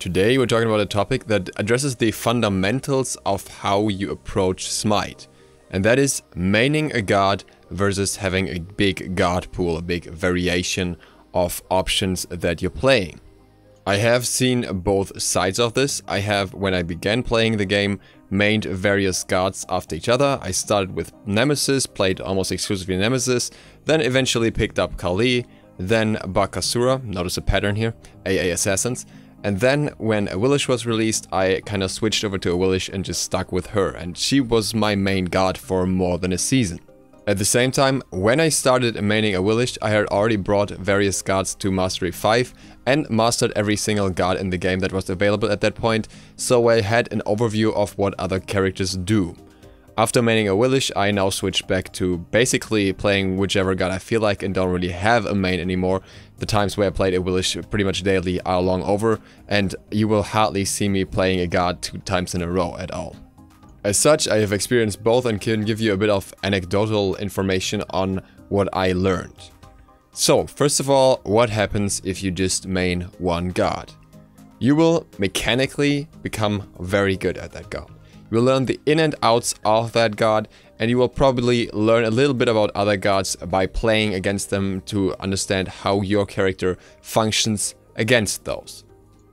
Today we're talking about a topic that addresses the fundamentals of how you approach Smite. And that is maining a god versus having a big god pool, a big variation of options that you're playing. I have seen both sides of this. I have, when I began playing the game, mained various gods after each other. I started with Nemesis, played almost exclusively Nemesis, then eventually picked up Kali, then Bakasura, notice a pattern here, AA Assassins. And then when Awilish was released, I kind of switched over to Awilish and just stuck with her, and she was my main god for more than a season. At the same time, when I started maining Awilish, I had already brought various gods to Mastery 5 and mastered every single god in the game that was available at that point, so I had an overview of what other characters do. After maining Awilish, I now switched back to basically playing whichever god I feel like and don't really have a main anymore. The times where I played Awilish pretty much daily are long over, and you will hardly see me playing a god 2 times in a row at all. As such, I have experienced both and can give you a bit of anecdotal information on what I learned. So, first of all, what happens if you just main one god? You will mechanically become very good at that god. You will learn the in and outs of that god, and you will probably learn a little bit about other gods by playing against them to understand how your character functions against those.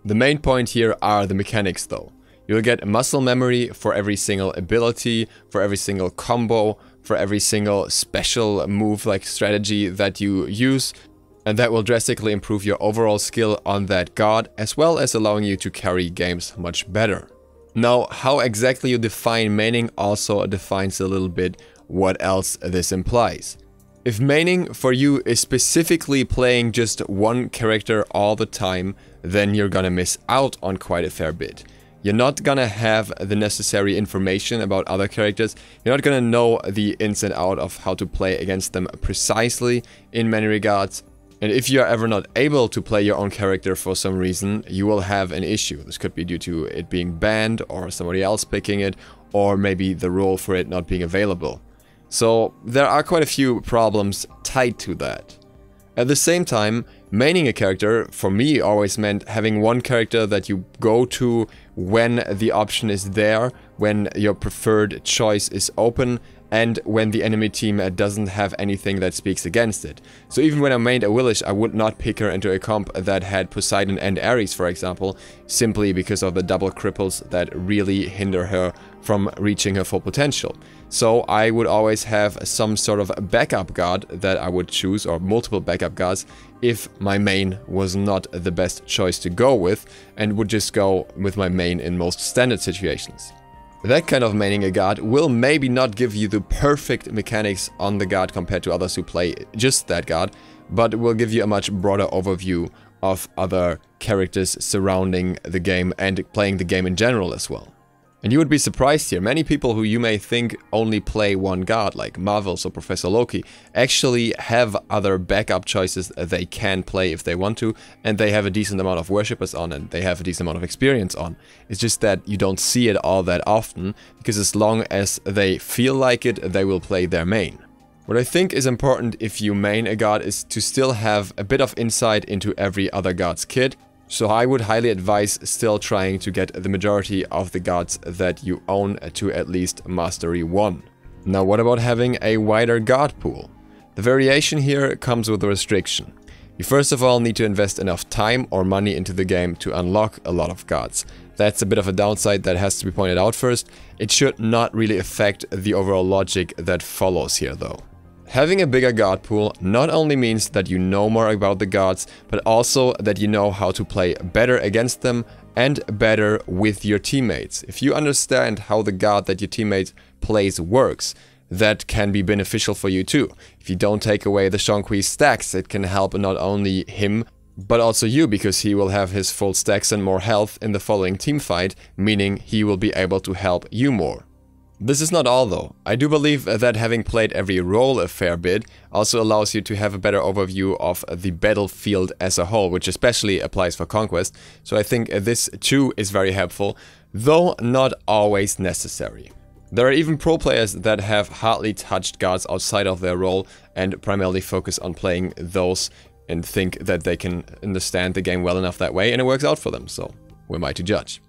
The main point here are the mechanics though. You'll get muscle memory for every single ability, for every single combo, for every single special move like strategy that you use, and that will drastically improve your overall skill on that god, as well as allowing you to carry games much better. Now, how exactly you define maining also defines a little bit what else this implies. If maining for you is specifically playing just one character all the time, then you're gonna miss out on quite a fair bit. You're not gonna have the necessary information about other characters. You're not gonna know the ins and outs of how to play against them precisely in many regards. And if you're ever not able to play your own character for some reason, you will have an issue. This could be due to it being banned or somebody else picking it, or maybe the role for it not being available. So there are quite a few problems tied to that. At the same time, maining a character, for me, always meant having one character that you go to when the option is there, when your preferred choice is open, and when the enemy team doesn't have anything that speaks against it. So even when I mained Awilish, I would not pick her into a comp that had Poseidon and Ares, for example, simply because of the double cripples that really hinder her from reaching her full potential. So I would always have some sort of backup god that I would choose, or multiple backup gods, if my main was not the best choice to go with, and would just go with my main in most standard situations. That kind of maining a god will maybe not give you the perfect mechanics on the god compared to others who play just that god, but it will give you a much broader overview of other characters surrounding the game and playing the game in general as well. And you would be surprised here, many people who you may think only play one god, like Marvels or Professor Loki, actually have other backup choices they can play if they want to, and they have a decent amount of worshippers on, and they have a decent amount of experience on. It's just that you don't see it all that often, because as long as they feel like it, they will play their main. What I think is important if you main a god is to still have a bit of insight into every other god's kit. So I would highly advise still trying to get the majority of the gods that you own to at least Mastery 1. Now what about having a wider god pool? The variation here comes with a restriction. You first of all need to invest enough time or money into the game to unlock a lot of gods. That's a bit of a downside that has to be pointed out first. It should not really affect the overall logic that follows here though. Having a bigger god pool not only means that you know more about the gods, but also that you know how to play better against them and better with your teammates. If you understand how the god that your teammate plays works, that can be beneficial for you too. If you don't take away the Shonqui's stacks, it can help not only him, but also you, because he will have his full stacks and more health in the following team fight, meaning he will be able to help you more. This is not all though. I do believe that having played every role a fair bit also allows you to have a better overview of the battlefield as a whole, which especially applies for Conquest, so I think this too is very helpful, though not always necessary. There are even pro players that have hardly touched gods outside of their role and primarily focus on playing those and think that they can understand the game well enough that way, and it works out for them, so who am I to judge?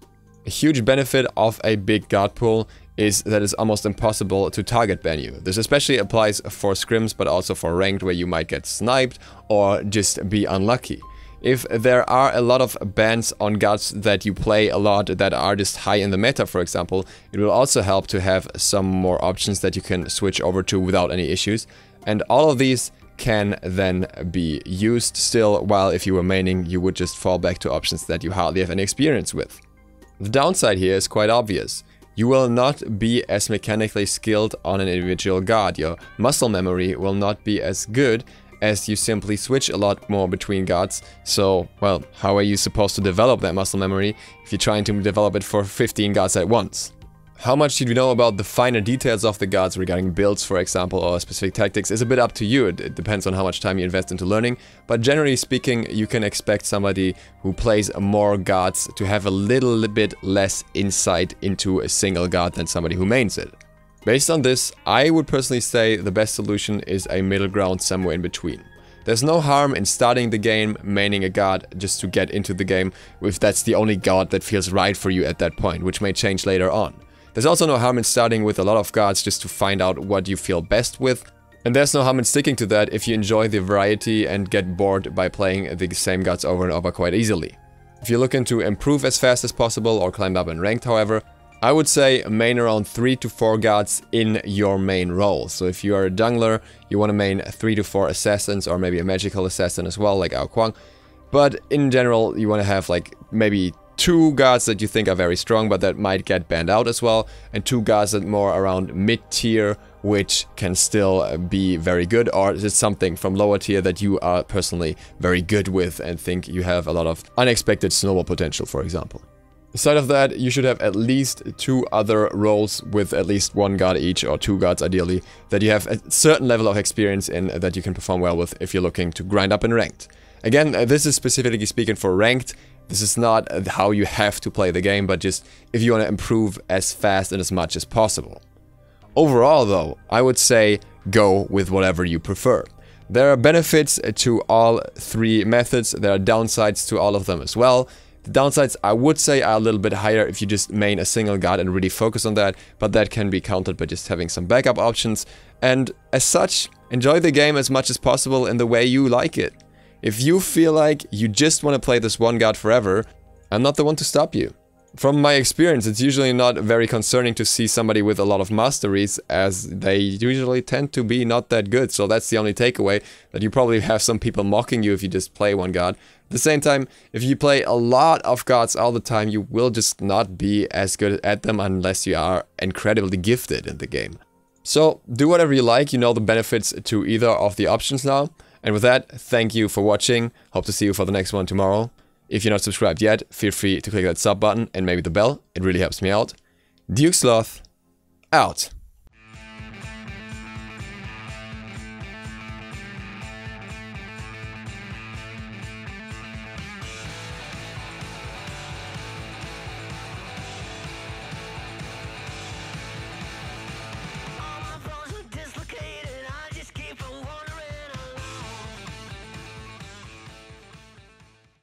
A huge benefit of a big god pool is that it's almost impossible to target ban you. This especially applies for scrims, but also for ranked, where you might get sniped or just be unlucky. If there are a lot of bans on gods that you play a lot that are just high in the meta, for example, it will also help to have some more options that you can switch over to without any issues. And all of these can then be used still, while if you were maining, you would just fall back to options that you hardly have any experience with. The downside here is quite obvious. You will not be as mechanically skilled on an individual god. Your muscle memory will not be as good as you simply switch a lot more between gods. So, well, how are you supposed to develop that muscle memory if you're trying to develop it for 15 gods at once? How much should you know about the finer details of the gods regarding builds, for example, or specific tactics is a bit up to you. It depends on how much time you invest into learning. But generally speaking, you can expect somebody who plays more gods to have a little bit less insight into a single god than somebody who mains it. Based on this, I would personally say the best solution is a middle ground somewhere in between. There's no harm in starting the game, maining a god just to get into the game, if that's the only god that feels right for you at that point, which may change later on. There's also no harm in starting with a lot of gods just to find out what you feel best with. And there's no harm in sticking to that if you enjoy the variety and get bored by playing the same gods over and over quite easily. If you're looking to improve as fast as possible or climb up in ranked, however, I would say main around 3 to 4 gods in your main role. So if you are a jungler, you want to main 3 to 4 assassins, or maybe a magical assassin as well, like Aquatic. But in general, you want to have like maybe 2 gods that you think are very strong, but that might get banned out as well, and 2 gods that more around mid-tier, which can still be very good, or is it something from lower tier that you are personally very good with and think you have a lot of unexpected snowball potential, for example. Aside of that, you should have at least 2 other roles with at least 1 god each, or 2 gods ideally, that you have a certain level of experience in that you can perform well with if you're looking to grind up in ranked. Again, this is specifically speaking for ranked. This is not how you have to play the game, but just if you want to improve as fast and as much as possible. Overall though, I would say go with whatever you prefer. There are benefits to all 3 methods, there are downsides to all of them as well. The downsides, I would say, are a little bit higher if you just main a single god and really focus on that, but that can be countered by just having some backup options. And as such, enjoy the game as much as possible in the way you like it. If you feel like you just want to play this one god forever, I'm not the one to stop you. From my experience, it's usually not very concerning to see somebody with a lot of masteries, as they usually tend to be not that good. So that's the only takeaway, that you probably have some people mocking you if you just play one god. At the same time, if you play a lot of gods all the time, you will just not be as good at them unless you are incredibly gifted in the game. So do whatever you like, you know the benefits to either of the options now. And with that, thank you for watching. Hope to see you for the next one tomorrow. If you're not subscribed yet, feel free to click that sub button and maybe the bell. It really helps me out. SLOTH, out.